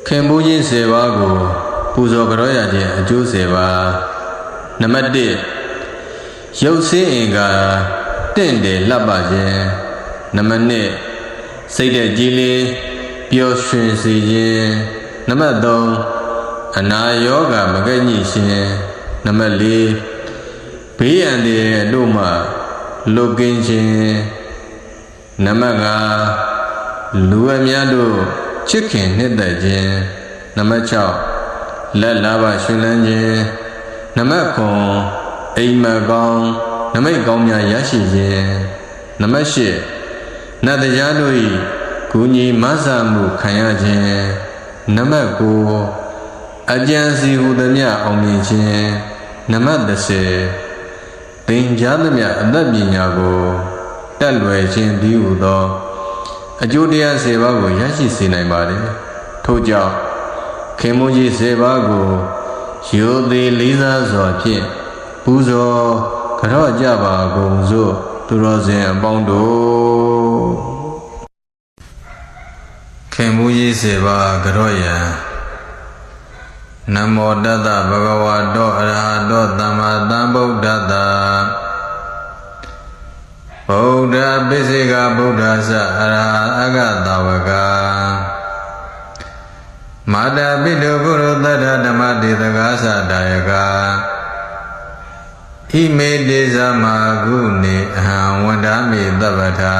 ခင်ဘူးကြီးစေပါကိုပူဇော်ကြောရခြင်းအကျိုးစေပါနံပါတ်1ရုပ်စင်းအင်္ဂါတင့်တယ်လှပခြင်းနံပါတ်2စိတ်တဲ့ကြည်လင်ပျော်ရွှင်စေခြင်းနံပါတ်3အနာယောဂမကဲ့ညှိခြင်းနံပါတ်4ဘေးရန်တွေတို့မှလွတ်ကင်းခြင်းနံပါတ်5လူအများတို့ချစ်ခင်နှစ်သက်ခြင်းနံပါတ်6လက်လာပါရှင်လန်းခြင်းနံပါတ်9အိမ်မကောင်းနမိတ်ကောင်းများရရှိခြင်းနံပါတ်8နတ်တရားတို့၏ဂုဏီမဆာမှုခံရခြင်းနံပါတ်9အကြံစီဟူသည်များအောင်မြင်ခြင်းနံပါတ်10သင်ကြားသည်များအသက်ပညာကိုတက်လွယ်ခြင်းဒီဟုသောအကျိုးတရား10ပါးကိုရရှိစေနိုင်ပါတယ်ထို့ကြောင့်ခင်မွန်းကြီး10ပါးကိုရိုသေလေးစားစွာဖြင့်ပူဇော်ကြော့ကြပါကုန်စို့သူတော်စင်အပေါင်းတို့ခင်မွန်းကြီး10ပါးကြော့ရန်နမောတတ္တဗုဒ္ဓဝါတောအရဟတောသမ္မာသမ္ဗုဒ္ဓတ္တဗုဒ္ဓပိစိကဗုဒ္ဓသအရဟအဂတဝကမာတာပိတုပုရုသတ္တဓမ္မတေသကာသဒါယကဣမေတေဇမဂုနေအဟံဝန္ဒာမိသဗ္ဗထာ